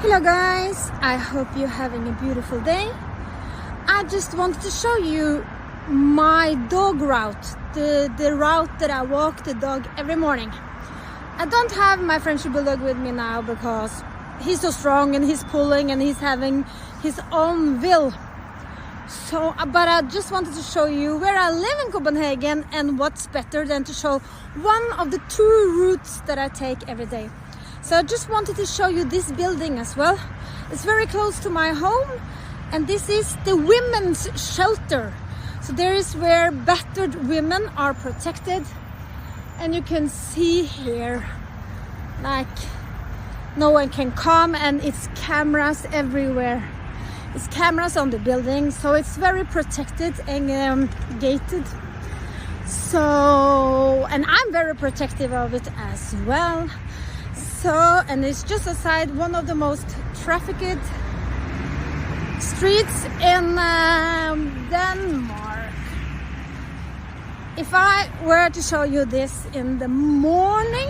Hello guys, I hope you're having a beautiful day. I just wanted to show you my dog route, the route that I walk the dog every morning. I don't have my French bulldog with me now because he's so strong and he's pulling and he's having his own will. But I just wanted to show you where I live in Copenhagen, and what's better than to show one of the two routes that I take every day. So I just wanted to show you this building as well. It's very close to my home, and this is the women's shelter. So there is where battered women are protected, and you can see here like no one can come, and it's cameras everywhere. It's cameras on the building, so it's very protected and gated. So, and I'm very protective of it as well. So, and it's just aside one of the most trafficked streets in Denmark. If I were to show you this in the morning,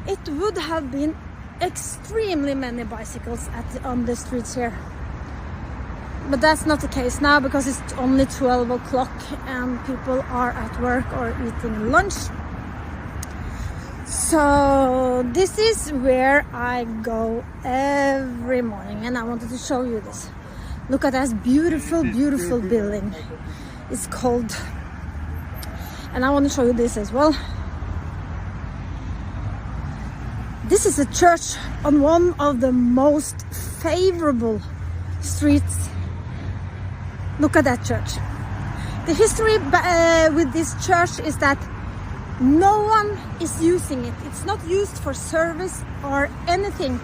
it would have been extremely many bicycles on the streets here. But that's not the case now because it's only 12 o'clock and people are at work or eating lunch. So this is where I go every morning, and I wanted to show you this. Look at this beautiful, beautiful building. It's called, and I want to show you this as well. This is a church on one of the most favorable streets. Look at that church. The history with this church is that no one is using it. It's not used for service or anything,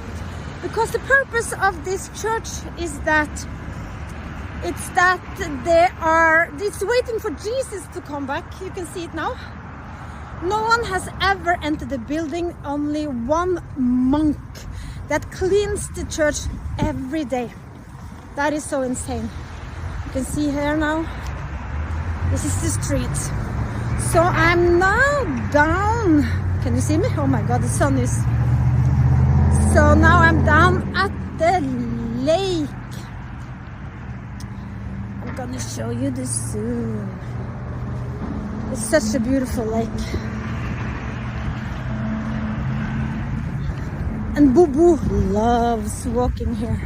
because the purpose of this church is that it's waiting for Jesus to come back. You can see it now. No one has ever entered the building, only one monk that cleans the church every day. That is so insane. You can see here now, this is the street. So I'm now down, can you see me? Oh my god, the sun is. So now I'm down at the lake. I'm gonna show you this soon. It's such a beautiful lake. And Bobbo loves walking here.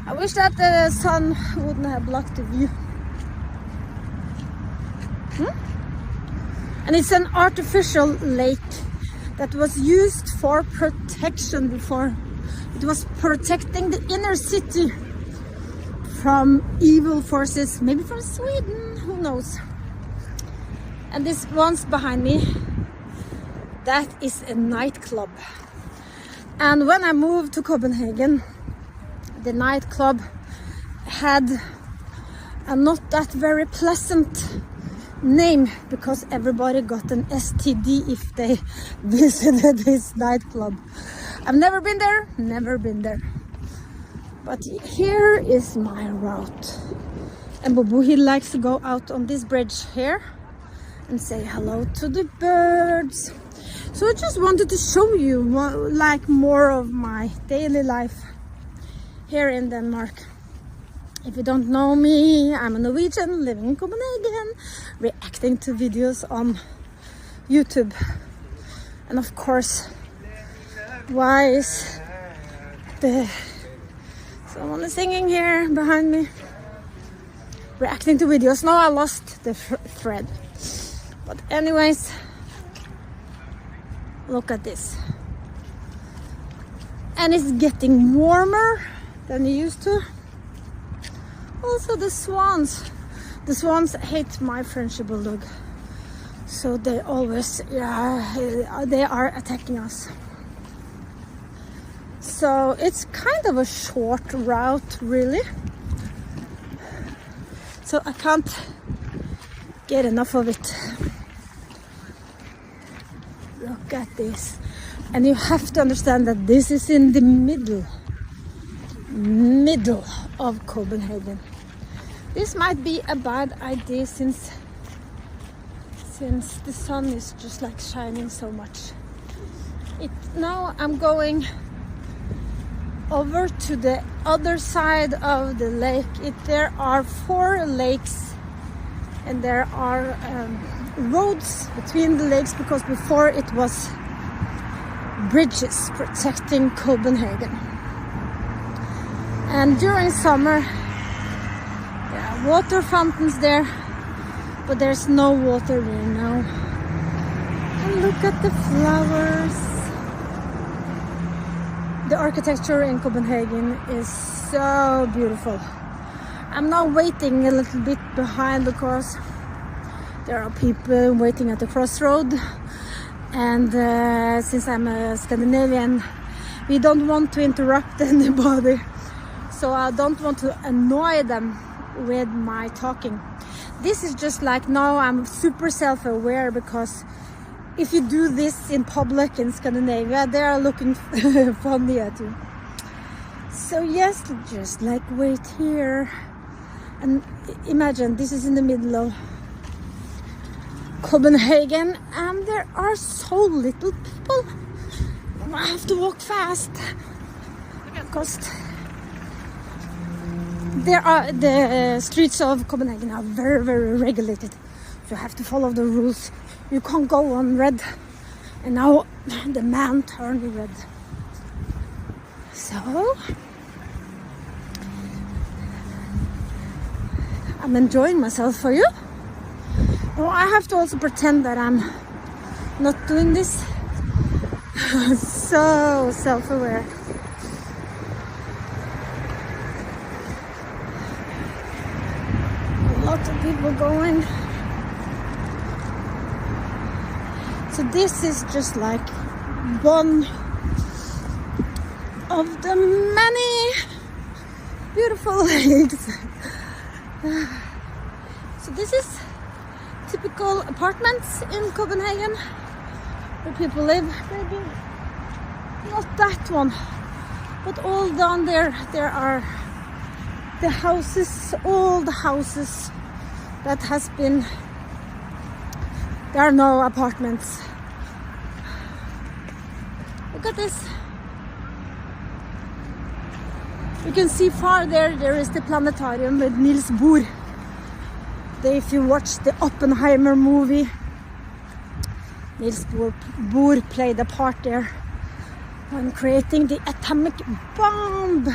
I wish that the sun wouldn't have blocked the view. And it's an artificial lake that was used for protection before. It was protecting the inner city from evil forces, maybe from Sweden, who knows. And this one's behind me, that is a nightclub. And when I moved to Copenhagen, the nightclub had a not that very pleasant name, because everybody got an STD if they visited this nightclub. I've never been there, but here is my route. And Bobbo, he likes to go out on this bridge here and say hello to the birds. So I just wanted to show you like more of my daily life here in Denmark. If you don't know me, I'm a Norwegian living in Copenhagen, reacting to videos on YouTube. And of course, why is someone is singing here behind me? Reacting to videos. No, I lost the thread. But anyways, look at this. And it's getting warmer than it used to. Also the swans hate my French bulldog, so they always they are attacking us. So it's kind of a short route, really, so I can't get enough of it. Look at this. And you have to understand that this is in the middle of Copenhagen. This might be a bad idea since the sun is just like shining so much. Now I'm going over to the other side of the lake. There are 4 lakes, and there are roads between the lakes, because before it was bridges protecting Copenhagen. And during summer, there are water fountains there, but there's no water there now. And look at the flowers. The architecture in Copenhagen is so beautiful. I'm now waiting a little bit behind because there are people waiting at the crossroad, and since I'm a Scandinavian, we don't want to interrupt anybody, so I don't want to annoy them with my talking. This is just like, now I'm super self-aware, because if you do this in public in Scandinavia, they are looking funny at you. So yes, just like wait here, and imagine this is in the middle of Copenhagen, and there are so little people. I have to walk fast because the streets of Copenhagen are very, very regulated. You have to follow the rules. You can't go on red, and now the man turned red. So I'm enjoying myself for you. Oh, I have to also pretend that I'm not doing this. So self-aware. A lot of people going. So this is just like one of the many beautiful lakes. So this is typical apartments in Copenhagen where people live. Maybe not that one, but all down there are the houses, all the houses that has been, there are no apartments. Look at this. You can see far there is the planetarium with Niels Bohr. If you watch the Oppenheimer movie, Niels Bohr played a part there when creating the atomic bomb.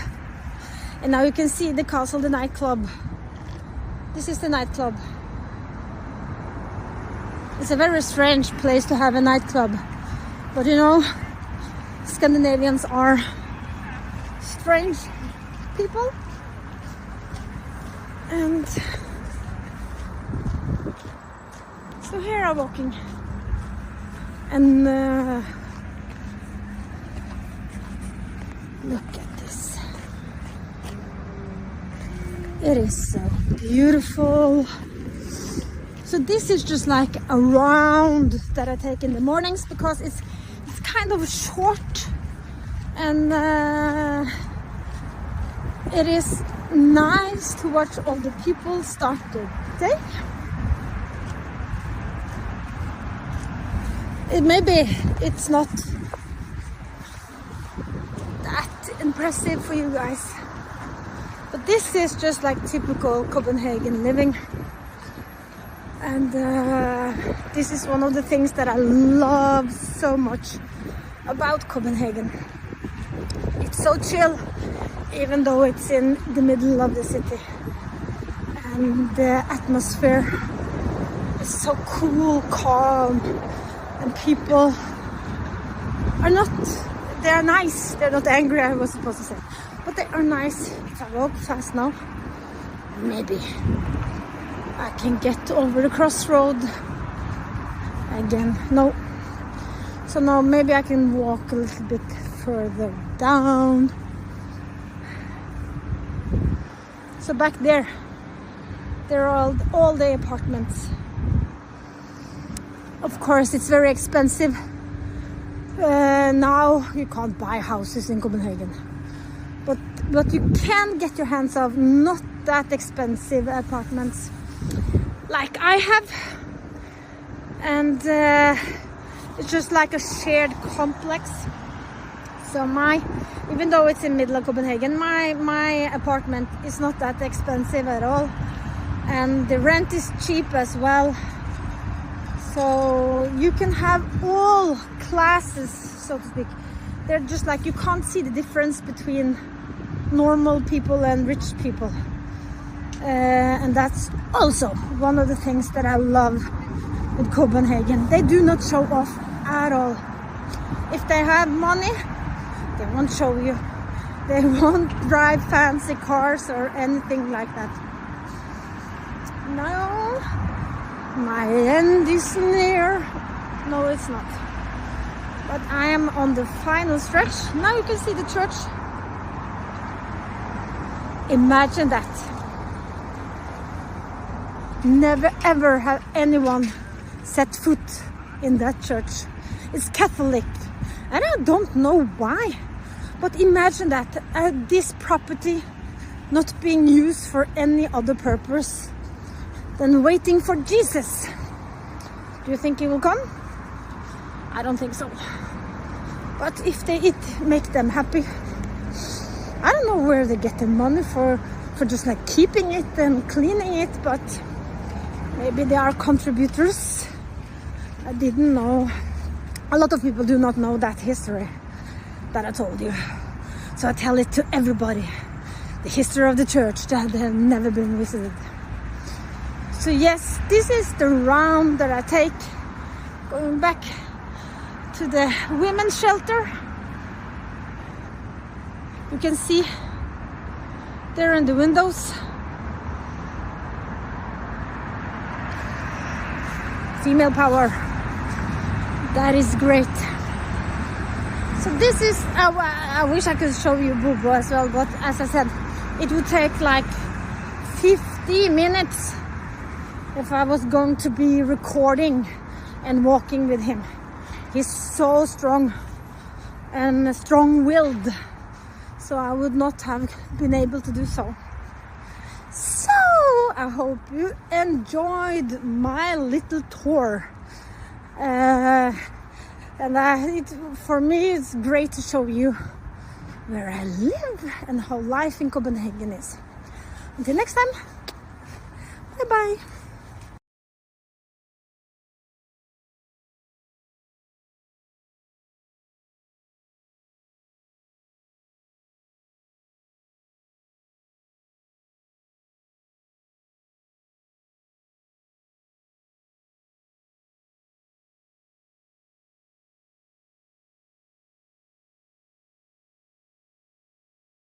And now you can see the castle, the nightclub. This is the nightclub. It's a very strange place to have a nightclub, but you know, Scandinavians are strange people. And so here I'm walking, and look at this. It is so beautiful. So this is just like a round that I take in the mornings, because it's kind of short, and it is nice to watch all the people start the day. Maybe it's not that impressive for you guys, but this is just like typical Copenhagen living. And this is one of the things that I love so much about Copenhagen. It's so chill, even though it's in the middle of the city. And the atmosphere is so cool, calm, and people are not, they are nice. They're not angry, I was supposed to say, but they are nice. If I walk fast now, maybe I can get over the crossroad again. No. So now maybe I can walk a little bit further down. So back there are all the apartments. Of course, it's very expensive. Now you can't buy houses in Copenhagen. But you can get your hands of not that expensive apartments like I have, and it's just like a shared complex. So my Even though it's in middle of Copenhagen, my apartment is not that expensive at all, and the rent is cheap as well. So you can have all classes, so to speak. They're just like, you can't see the difference between normal people and rich people. And that's also one of the things that I love with Copenhagen. They do not show off at all. If they have money, they won't show you. They won't drive fancy cars or anything like that. No, my end is near. No, it's not. But I am on the final stretch. Now you can see the church. Imagine that. Never ever have anyone set foot in that church. It's Catholic, and I don't know why. But imagine that, this property not being used for any other purpose than waiting for Jesus. Do you think he will come? I don't think so. But if it make them happy, I don't know where they get the money for just like keeping it and cleaning it, but maybe they are contributors. I didn't know. A lot of people do not know that history that I told you. So I tell it to everybody. The history of the church that have never been visited. So yes, this is the round that I take going back to the women's shelter. You can see there in the windows. Female power. That is great. So this is, I wish I could show you Bobbo as well, but as I said, it would take like 50 minutes if I was going to be recording and walking with him. He's so strong and strong-willed, so I would not have been able to do so. So I hope you enjoyed my little tour. For me, it's great to show you where I live and how life in Copenhagen is. Until next time, bye bye.